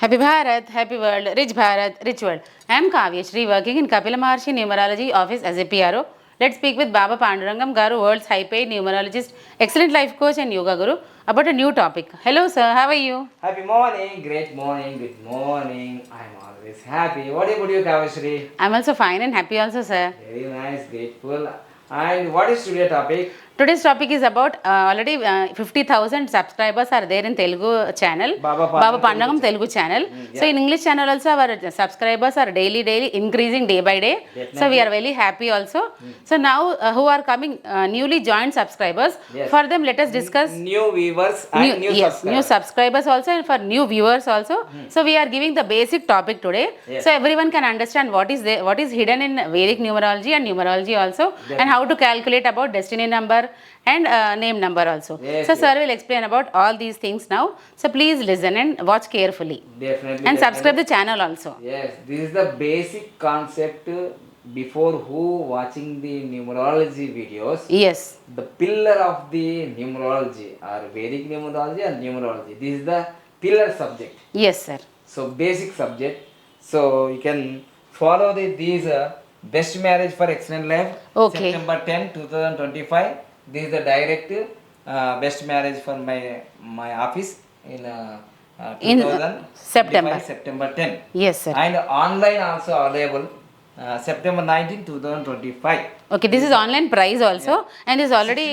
Happy Bharat, happy world, rich Bharat, rich world. I am Kavya Shri, working in Kapila Maharshi Numerology office as a PRO. Let's speak with Babapandurangam Garu, world's high-paid numerologist, excellent life coach and yoga guru, about a new topic. Hello sir, how are you? Happy morning, great morning, good morning. I'm always happy. What about you, Kavashri? I'm also fine and happy also sir. Very nice, grateful. And what is today's topic? Today's topic is about already 50,000 subscribers are there in Telugu channel. Babapandurangam Telugu channel. Yeah. So in English channel also our subscribers are daily increasing day by day. Definitely. So we are very happy also. So now who are coming newly joined subscribers, Yes. for them let us discuss New viewers and new subscribers. new subscribers also, and for new viewers also. So we are giving the basic topic today. Yes. So everyone can understand what is hidden in Vedic numerology and numerology also, and how to calculate about destiny number and name number also. Yes, So yes. sir will explain about all these things now. So please listen and watch carefully. Definitely. And subscribe the channel also. Yes, this is the basic concept before who watching the numerology videos. Yes. The pillar of the numerology or Vedic numerology and numerology. This is the pillar subject. Yes sir. So basic subject. So you can follow these best marriage for excellent life. Okay. September 10, 2025. This is the direct best marriage for my office in In 2025, September 10. Yes sir. And online also available September 19, 2025. Okay, this is online price also, and is already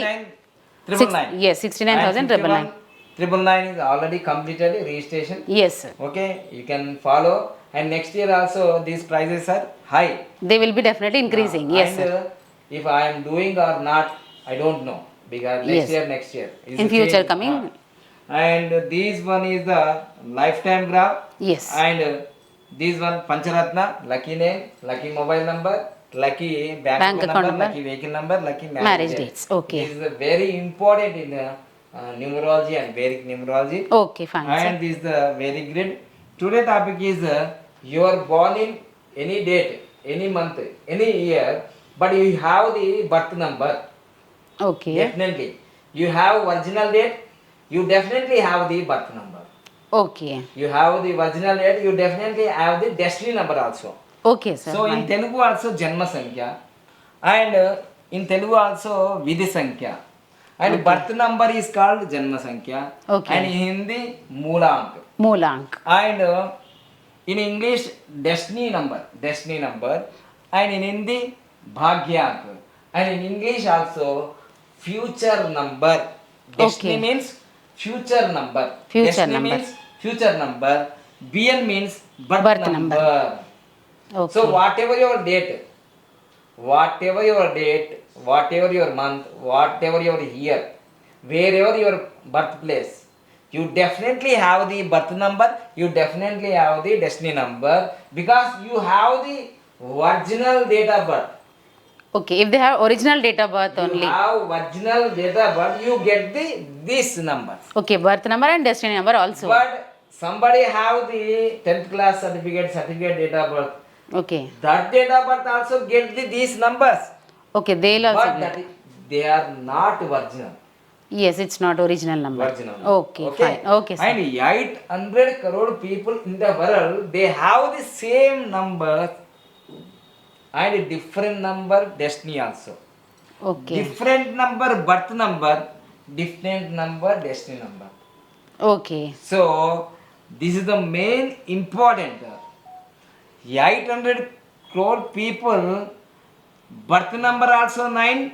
69,999. yes 69,999. 999 is already completed registration. Yes sir. Okay, you can follow, and next year also these prices are high. They will be definitely increasing. Yes And sir. if I am doing or not, I don't know, because Yes. next year is In the future change. coming. And this one is the lifetime graph. Yes. And this one Pancharatna, lucky name, lucky mobile number, lucky bank account number, lucky vehicle number, lucky Marriage dates. Okay. This is very important in numerology and Vedic numerology. Okay, fine And sir. this is the very great. Today topic is you are born in any date, any month, any year, but you have the birth number. Okay. Definitely. You have original date, you definitely have the birth number. Okay. You have the original date, you definitely have the destiny number also. Okay sir. So in Fine. Telugu also Janma Sankhya, and in Telugu also Vidhi Sankhya, and birth number is called Janma Sankhya. Okay. And in Hindi Moolank, Moolank. and in English destiny number, and in Hindi Bhagyank, and in English also future number. Destiny Okay. means future number. Future Destiny number. means future number. BN means birth, Birth number. number. Okay. So whatever your date, whatever your month, whatever your year, wherever your birthplace, you definitely have the birth number, you definitely have the destiny number, because you have the original date of birth. Okay, if they have original date of birth You only. have original date of birth, you get this number. Okay, birth number and destiny number also. But somebody have the 10th class certificate date of birth. Okay. That date of birth also get these numbers. Okay, they'll also But get. they are not original. Yes, it's not original number. Original. Okay, fine. Okay, sir. And 800 crore people in the world, they have the same number and different number destiny also. Okay. Different number birth number, different number destiny number. Okay. So this is the main important. 800 crore people, birth number also 9,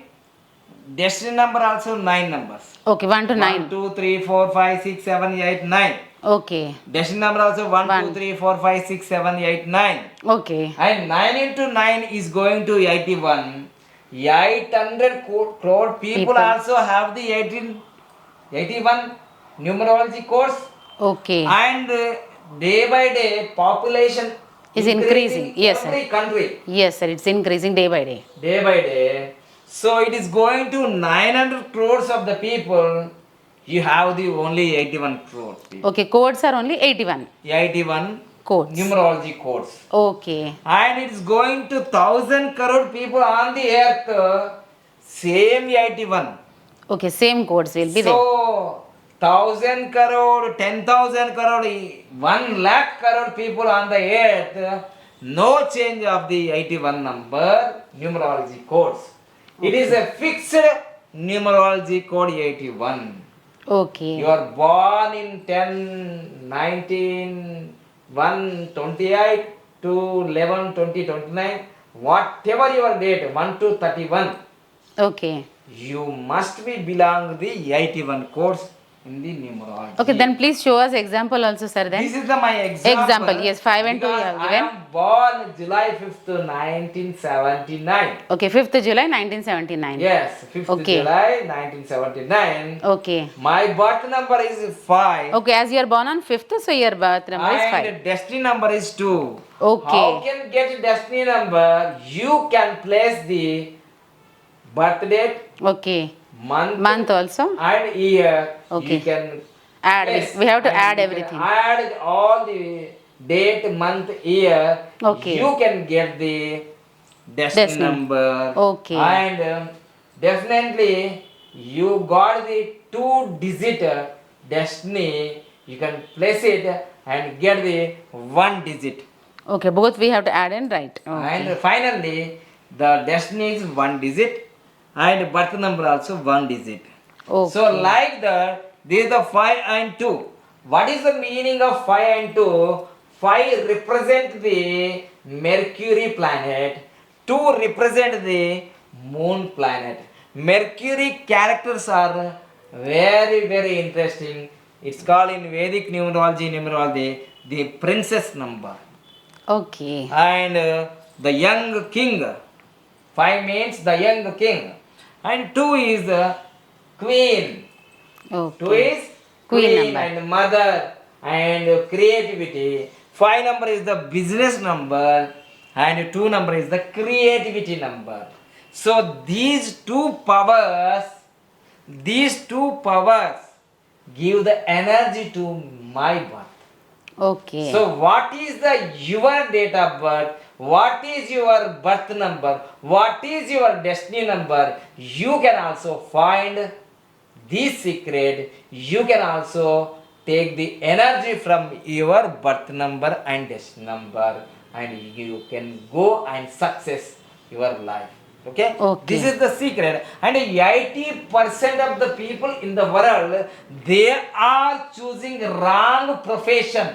destiny number also 9 numbers. Okay, 1 to 9. 1, 2, 3, 4, 5, 6, 7, 8, 9. Okay. Destiny number also 1, 2, 3, 4, 5, 6, 7, 8, 9. Okay. And 9 into 9 is going to 81. 800 crore people also have the 81 numerology course. Okay. And day by day population Is increasing. Yes, sir. every country. Yes, sir. It's increasing day by day. Day by day. So it is going to 900 crores of the people. You have the only 81 crores people. Okay, codes are only 81 81 codes. numerology codes. Okay. And it is going to 1000 crore people on the earth. Same 81. Okay, same codes will be there. So 1,000 crore, 10,000 crore, 1 lakh crore people on the earth, no change of the 81 number numerology codes. It is a fixed numerology code 81. Okay. You are born in 10, 19, 1, 28 to 11, 20, 29, whatever your date, 1 to 31, Okay. you must be belong the 81 codes in the numerology. Okay, then please show us example also, sir, then. This is my example. Yes, 5 and 2 you because have I given. am born July 5th, 1979. Okay, 5th July 1979. Yes, 5th Okay. July 1979. Okay. My birth number is 5. Okay, as you are born on 5th, so your birth number is 5. And destiny number is 2. Okay. How can get destiny number? You can place the birth date, Okay. month Also. and year. Okay. You can Add. place We have to and add you can everything. add all the date, month, year. Okay. You can get the destiny Destiny. number. Okay. And definitely you got the 2-digit destiny. You can place it and get the 1 digit. Okay, both we have to add and write. Okay. And finally, the destiny is 1 digit and birth number also 1 digit. Okay. So like that, this is the 5 and 2. What is the meaning of 5 and 2? 5 represent the Mercury planet, 2 represent the Moon planet. Mercury characters are very, very interesting. It's called in Vedic numerology the princess number. Okay. And the young king. 5 means the young king. And 2 is queen. 2 Okay. is Queen number. and mother and creativity. 5 number is the business number and 2 number is the creativity number. So these two powers give the energy to my birth. Okay. So what is your date of birth? What is your birth number? What is your destiny number? You can also find this secret. You can also take the energy from your birth number and destiny number and you can go and success your life. Okay? Okay. This is the secret. And 80% of the people in the world, they are choosing wrong profession.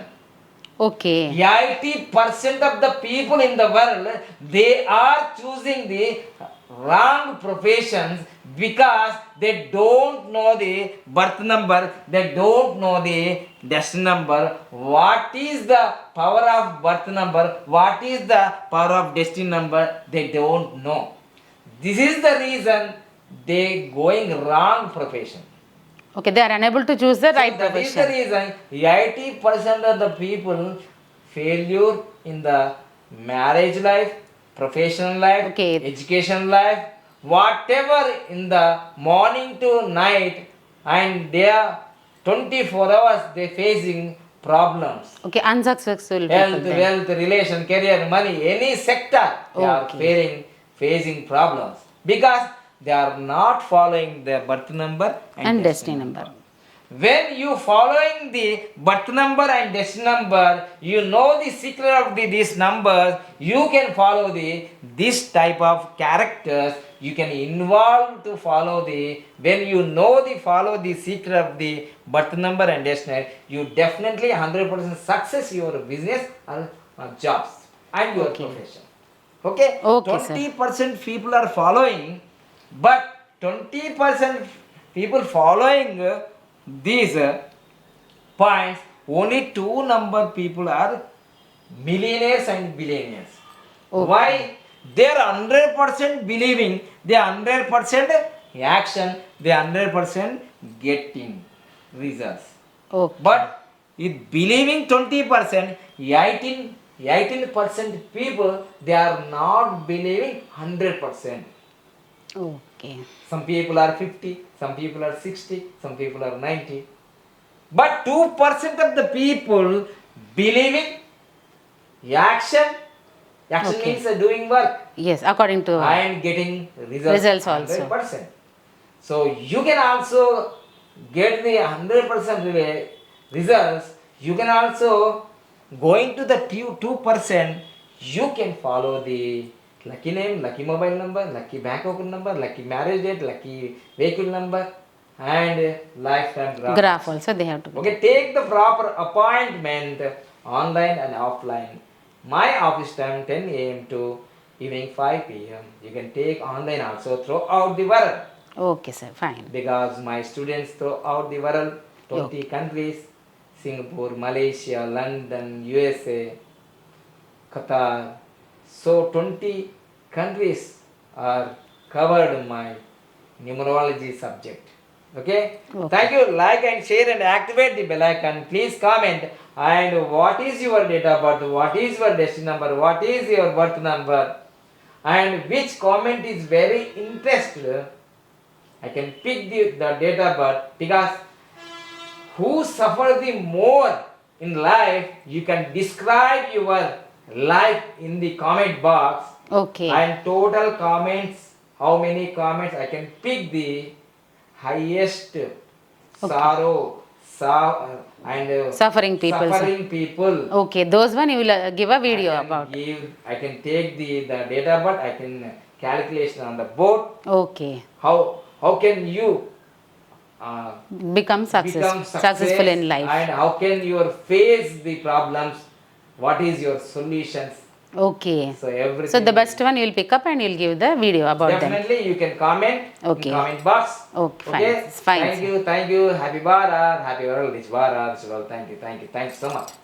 Okay. 80% of the people in the world, they are choosing the wrong professions because they don't know the birth number, they don't know the destiny number. What is the power of birth number? What is the power of destiny number? They don't know. This is the reason they going wrong profession. Okay, they are unable to choose the right That is the profession. reason 80% of the people failure in the marriage life, professional life, Okay. education life, whatever in the morning to night, and they are 24 hours they facing problems. Okay, unsuccessful Health, people then. wealth, relation, career, money, any sector they are facing problems because they are not following the birth number And destiny number. When you following the birth number and destiny number, you know the secret of these numbers, you can follow this type of characters, you can involve to follow when you know follow the secret of the birth number and destiny, you definitely 100% success your business or jobs and your profession. Okay? 20% people are following, but 20% people following these points, only 2 number people are millionaires and billionaires. Okay. Why? They are 100% believing, they are 100% action, they are 100% getting results. Okay. But with believing 20%, 18% people, they are not believing 100%. Okay. Some people are 50, some people are 60, some people are 90. But 2% of the people believing action Okay. means doing work Yes, according to and getting results Results also. 100%. So you can also get the 100% results, you can also going to the 2%, you can follow the lucky name, lucky mobile number, lucky bank account number, lucky marriage date, lucky vehicle number, and lifetime Graph graph. also they have to be. Okay, take the proper appointment online and offline. My office time 10 a.m. to evening 5 p.m. You can take online also throughout the world, Okay, sir. Fine. because my students throughout the world, 20 countries, Singapore, Malaysia, London, USA, Qatar. So 20 countries are covered in my numerology subject. Okay? Thank you. Like and share and activate the bell icon. Please comment. And what is your date of birth? What is your destiny number? What is your birth number? And which comment is very interested? I can pick the date of birth, because who suffer the more in life, you can describe your life in the comment box. Okay. And total comments, how many comments, I can pick the highest sorrow, and Suffering people, sir. suffering people. Okay, those one you will give a video I can about. I can take the data, but I can calculation on the board. Okay. How can you Become successful in life. and how can you face the problems? What is your solutions? Okay. So everything. So the best one you will pick up and you will give the video about them. Definitely you can comment Okay. in comment box. Okay, Okay. fine. It's fine, Thank sir. you. Thank you. Happy Bharat. Happy World. Rich Bharat. Rich World. Thank you. Thank you. Thank you so much.